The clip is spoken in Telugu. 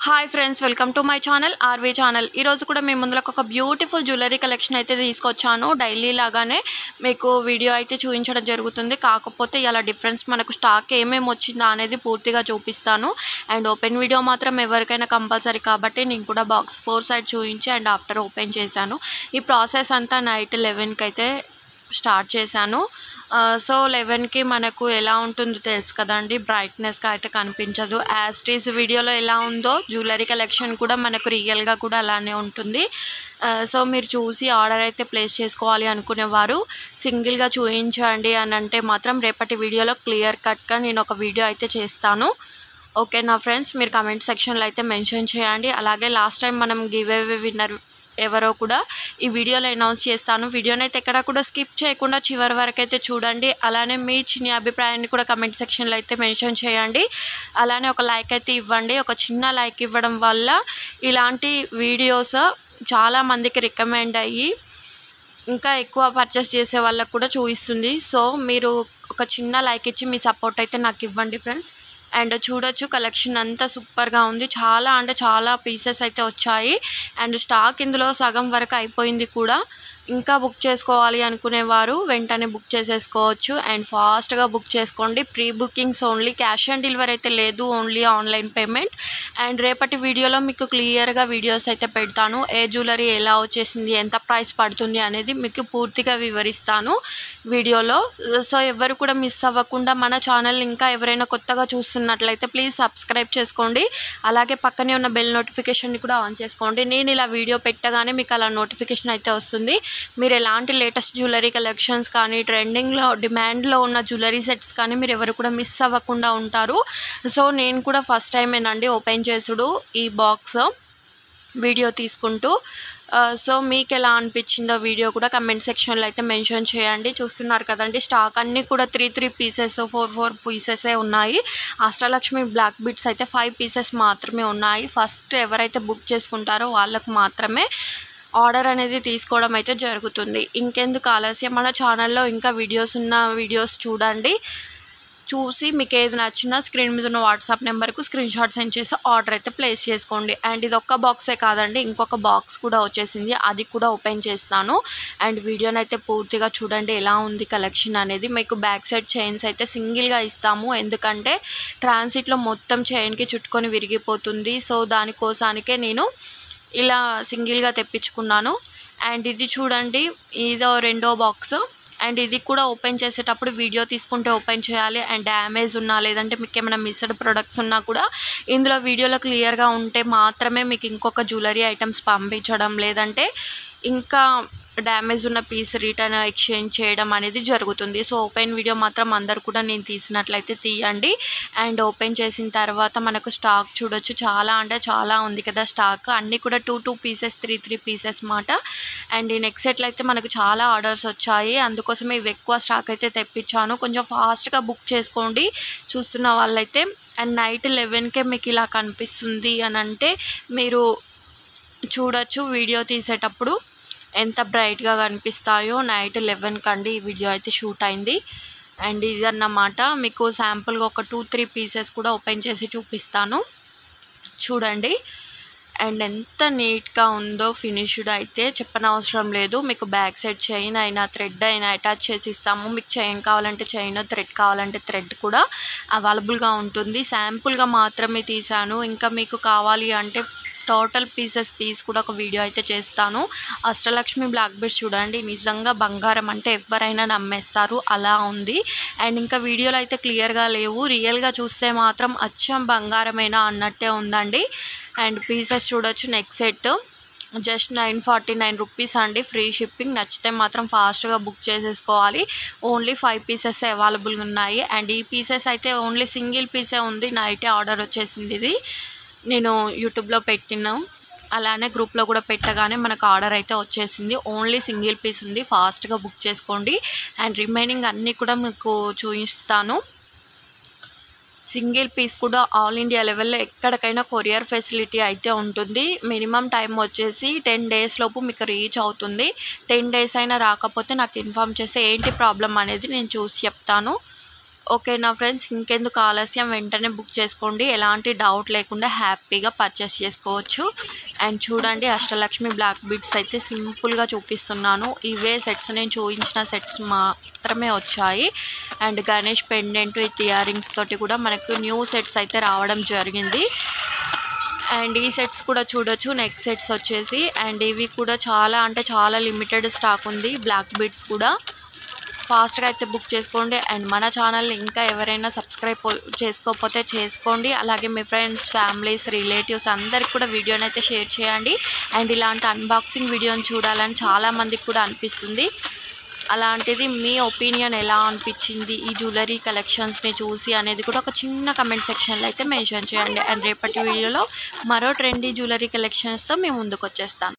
Hi friends, welcome to my channel RV channel. ఈరోజు కూడా మీ ముందులకు ఒక బ్యూటిఫుల్ జ్యువెలరీ కలెక్షన్ అయితే తీసుకొచ్చాను. డైలీ లాగానే మీకు వీడియో అయితే చూపించడం జరుగుతుంది. కాకపోతే ఇలా డిఫరెన్స్ మనకు స్టాక్ ఏమేమి వచ్చిందా అనేది పూర్తిగా చూపిస్తాను. అండ్ ఓపెన్ వీడియో మాత్రం ఎవరికైనా కంపల్సరీ కాబట్టి నేను కూడా బాక్స్ 4 సైడ్ చూపించి అండ్ ఆఫ్టర్ ఓపెన్ చేశాను. ఈ ప్రాసెస్ అంతా నైట్ 11కి అయితే స్టార్ట్ చేశాను. సో 11కి మనకు ఎలా ఉంటుందో తెలుసు కదండి, బ్రైట్నెస్గా అయితే కనిపించదు. యాజ్ ఇట్ ఈజ్ వీడియోలో ఎలా ఉందో జ్యువెలరీ కలెక్షన్ కూడా మనకు రియల్గా కూడా అలానే ఉంటుంది. సో మీరు చూసి ఆర్డర్ అయితే ప్లేస్ చేసుకోవాలి అనుకునేవారు సింగిల్గా చూపించండి అని అంటే మాత్రం రేపటి వీడియోలో క్లియర్ కట్గా నేను ఒక వీడియో అయితే చేస్తాను. ఓకేనా ఫ్రెండ్స్, మీరు కమెంట్ సెక్షన్లో అయితే మెన్షన్ చేయండి. అలాగే లాస్ట్ టైం మనం గివ్ అవే విన్నర్ ఎవరో కూడా ఈ వీడియోలో అనౌన్స్ చేస్తాను. వీడియోని అయితే ఎక్కడ కూడా స్కిప్ చేయకుండా చివరి వరకు అయితే చూడండి. అలానే మీ చిన్న అభిప్రాయాన్ని కూడా కమెంట్ సెక్షన్లో అయితే మెన్షన్ చేయండి. అలానే ఒక లైక్ అయితే ఇవ్వండి. ఒక చిన్న లైక్ ఇవ్వడం వల్ల ఇలాంటి వీడియోస్ చాలామందికి రికమెండ్ అయ్యి ఇంకా ఎక్కువ పర్చేస్ చేసే వాళ్ళకు కూడా చూపిస్తుంది. సో మీరు ఒక చిన్న లైక్ ఇచ్చి మీ సపోర్ట్ అయితే నాకు ఇవ్వండి ఫ్రెండ్స్. అండ్ చూడొచ్చు, కలెక్షన్ అంతా సూపర్గా ఉంది. చాలా అంటే చాలా పీసెస్ అయితే వచ్చాయి. అండ్ స్టాక్ ఇందులో సగం వరకు అయిపోయింది కూడా. ఇంకా బుక్ చేసుకోవాలి అనుకునేవారు వెంటనే బుక్ చేసేసుకోవచ్చు. అండ్ ఫాస్ట్గా బుక్ చేసుకోండి. Pre bookings only, cash on delivery అయితే లేదు, ఓన్లీ ఆన్లైన్ పేమెంట్. అండ్ రేపటి వీడియోలో మీకు క్లియర్గా వీడియోస్ అయితే పెడతాను. ఏ జ్యువెలరీ ఎలా వచ్చేసింది, ఎంత ప్రైస్ పడుతుంది అనేది మీకు పూర్తిగా వివరిస్తాను వీడియోలో. సో ఎవరు కూడా మిస్ అవ్వకుండా మన ఛానల్ ఇంకా ఎవరైనా కొత్తగా చూస్తున్నట్లయితే ప్లీజ్ సబ్స్క్రైబ్ చేసుకోండి. అలాగే పక్కనే ఉన్న బెల్ నోటిఫికేషన్ని కూడా ఆన్ చేసుకోండి. నేను ఇలా వీడియో పెట్టగానే మీకు అలా నోటిఫికేషన్ అయితే వస్తుంది. మీరు ఎలాంటి లేటెస్ట్ జ్యువెలరీ కలెక్షన్స్ కానీ, ట్రెండింగ్లో డిమాండ్లో ఉన్న జ్యువెలరీ సెట్స్ కానీ మీరు ఎవరు కూడా మిస్ అవ్వకుండా ఉంటారు. సో నేను కూడా ఫస్ట్ టైమేనండి ఓపెన్ చేసుడు ఈ బాక్స్ వీడియో తీసుకుంటూ. సో మీకు ఎలా అనిపించిందో వీడియో కూడా కమెంట్ సెక్షన్లో అయితే మెన్షన్ చేయండి. చూస్తున్నారు కదండి, స్టాక్ అన్నీ కూడా 3 పీసెస్ 4 పీసెసే ఉన్నాయి. అష్టలక్ష్మి బ్లాక్ బిట్స్ అయితే 5 పీసెస్ మాత్రమే ఉన్నాయి. ఫస్ట్ ఎవరైతే బుక్ చేసుకుంటారో వాళ్ళకు మాత్రమే ఆర్డర్ అనేది తీసుకోవడం అయితే జరుగుతుంది. ఇంకెందుకు ఆలస్యం, మన ఛానల్లో ఇంకా వీడియోస్ చూడండి. చూసి మీకు ఏది నచ్చినా స్క్రీన్ మీద ఉన్న వాట్సాప్ నెంబర్కు స్క్రీన్ షాట్ సెండ్ చేసి ఆర్డర్ అయితే ప్లేస్ చేసుకోండి. అండ్ ఇది ఒక్క బాక్సే కాదండి, ఇంకొక బాక్స్ కూడా వచ్చేసింది, అది కూడా ఓపెన్ చేస్తాను. అండ్ వీడియోని అయితే పూర్తిగా చూడండి ఎలా ఉంది కలెక్షన్ అనేది. మీకు బ్యాక్ సైడ్ చైన్స్ అయితే సింగిల్గా ఇస్తాము, ఎందుకంటే ట్రాన్సిట్లో మొత్తం చైన్కి చుట్టుకొని విరిగిపోతుంది. సో దానికోసానికే నేను ఇలా సింగిల్గా తెప్పించుకున్నాను. అండ్ ఇది చూడండి, ఇదో రెండో బాక్స్. అండ్ ఇది కూడా ఓపెన్ చేసేటప్పుడు వీడియో తీసుకుంటే ఓపెన్ చేయాలి. అండ్ డ్యామేజ్ ఉన్నా లేదంటే మీకు ఏమైనా మిస్డ్ ప్రొడక్ట్స్ ఉన్నా కూడా ఇందులో వీడియోలో క్లియర్గా ఉంటే మాత్రమే మీకు ఇంకొక జ్యువెలరీ ఐటమ్స్ పంపించడం, లేదంటే ఇంకా డ్యామేజ్ ఉన్న పీస్ రిటర్న్ ఎక్స్చేంజ్ చేయడం అనేది జరుగుతుంది. సో ఓపెన్ వీడియో మాత్రం అందరు కూడా నేను తీసినట్లయితే తీయండి. అండ్ ఓపెన్ చేసిన తర్వాత మనకు స్టాక్ చూడొచ్చు, చాలా అంటే చాలా ఉంది కదా స్టాక్. అన్నీ కూడా 2 పీసెస్ 3 పీసెస్ మాట. అండ్ ఈ నెక్స్ట్ సెట్లో అయితే మనకు చాలా ఆర్డర్స్ వచ్చాయి, అందుకోసమే ఇవి ఎక్కువ స్టాక్ అయితే తెప్పించాను. కొంచెం ఫాస్ట్గా బుక్ చేసుకోండి చూస్తున్న వాళ్ళైతే. అండ్ నైట్ 11కే మీకు ఇలా కనిపిస్తుంది అని అంటే మీరు చూడొచ్చు వీడియో తీసేటప్పుడు ఎంత బ్రైట్గా కనిపిస్తాయో. నైట్ 11కి అండి ఈ వీడియో అయితే షూట్ అయింది. అండ్ ఇదన్నమాట, మీకు శాంపుల్గా ఒక 2-3 పీసెస్ కూడా ఓపెన్ చేసి చూపిస్తాను చూడండి. అండ్ ఎంత నీట్గా ఉందో ఫినిష్డ్ అయితే చెప్పనవసరం లేదు. మీకు బ్యాక్ సైడ్ చైన్ అయినా థ్రెడ్ అయినా అటాచ్ చేసి ఇస్తాము. మీకు చైన్ కావాలంటే చైన్, థ్రెడ్ కావాలంటే థ్రెడ్ కూడా అవైలబుల్గా ఉంటుంది. శాంపుల్గా మాత్రమే తీసాను, ఇంకా మీకు కావాలి అంటే టోటల్ పీసెస్ తీసి కూడా ఒక వీడియో అయితే చేస్తాను. అష్టలక్ష్మి బ్లాక్ బిట్స్ చూడండి, నిజంగా బంగారం అంటే ఎవరైనా నమ్మేస్తారు అలా ఉంది. అండ్ ఇంకా వీడియోలో అయితే క్లియర్గా లేవు, రియల్గా చూస్తే మాత్రం అచ్చం బంగారమేనా అన్నట్టే ఉందండి. అండ్ పీసెస్ చూడొచ్చు. నెక్స్ట్ సెట్ జస్ట్ 949 రూపీస్ అండి, ఫ్రీ షిప్పింగ్. నచ్చితే మాత్రం ఫాస్ట్గా బుక్ చేసేసుకోవాలి. ఓన్లీ 5 పీసెస్ అవైలబుల్గా ఉన్నాయి. అండ్ ఈ పీసెస్ అయితే ఓన్లీ సింగిల్ పీసే ఉంది, నైటే ఆర్డర్ వచ్చేసింది. ఇది నేను యూట్యూబ్లో పెట్టినా, అలానే గ్రూప్లో కూడా పెట్టగానే మనకు ఆర్డర్ అయితే వచ్చేసింది. ఓన్లీ సింగిల్ పీస్ ఉంది, ఫాస్ట్గా బుక్ చేసుకోండి. అండ్ రిమైనింగ్ అన్నీ కూడా మీకు చూపిస్తాను. సింగిల్ పీస్ కూడా ఆల్ ఇండియా లెవెల్లో ఎక్కడికైనా కొరియర్ ఫెసిలిటీ అయితే ఉంటుంది. మినిమం టైం వచ్చేసి 10 డేస్ లోపు మీకు రీచ్ అవుతుంది. 10 డేస్ అయినా రాకపోతే నాకు ఇన్ఫామ్ చేస్తే ఏంటి ప్రాబ్లం అనేది నేను చూసి చెప్తాను. ఓకేనా ఫ్రెండ్స్, ఇంకెందుకు ఆలస్యం, వెంటనే బుక్ చేసుకోండి. ఎలాంటి డౌట్ లేకుండా హ్యాపీగా పర్చేస్ చేసుకోవచ్చు. అండ్ చూడండి, అష్టలక్ష్మి బ్లాక్ బీడ్స్ అయితే సింపుల్గా చూపిస్తున్నాను. ఇవే సెట్స్, నేను చూపించిన సెట్స్ మాత్రమే వచ్చాయి. And Ganesh pendant with ear rings తోటి కూడా మనకు న్యూ సెట్స్ అయితే రావడం జరిగింది. అండ్ ఈ సెట్స్ కూడా చూడొచ్చు, నెక్ సెట్స్ వచ్చేసి. అండ్ ఇవి కూడా చాలా అంటే చాలా లిమిటెడ్ స్టాక్ ఉంది. బ్లాక్ బీడ్స్ కూడా ఫాస్ట్గా అయితే బుక్ చేసుకోండి. అండ్ మన ఛానల్ని ఇంకా ఎవరైనా సబ్స్క్రైబ్ చేసుకోకపోతే చేసుకోండి. అలాగే మీ ఫ్రెండ్స్, ఫ్యామిలీస్, రిలేటివ్స్ అందరికి కూడా వీడియోని అయితే షేర్ చేయండి. అండ్ ఇలాంటి అన్బాక్సింగ్ వీడియోని చూడాలని చాలామందికి కూడా అనిపిస్తుంది. అలాంటిది మీ ఒపీనియన్ ఎలా అనిపించింది ఈ జ్యువెలరీ కలెక్షన్స్ని చూసి అనేది కూడా ఒక చిన్న కమెంట్ సెక్షన్లో అయితే మెన్షన్ చేయండి. అండ్ రేపటి వీడియోలో మరో ట్రెండీ జ్యువెలరీ కలెక్షన్స్తో మేము ముందుకు వచ్చేస్తాను.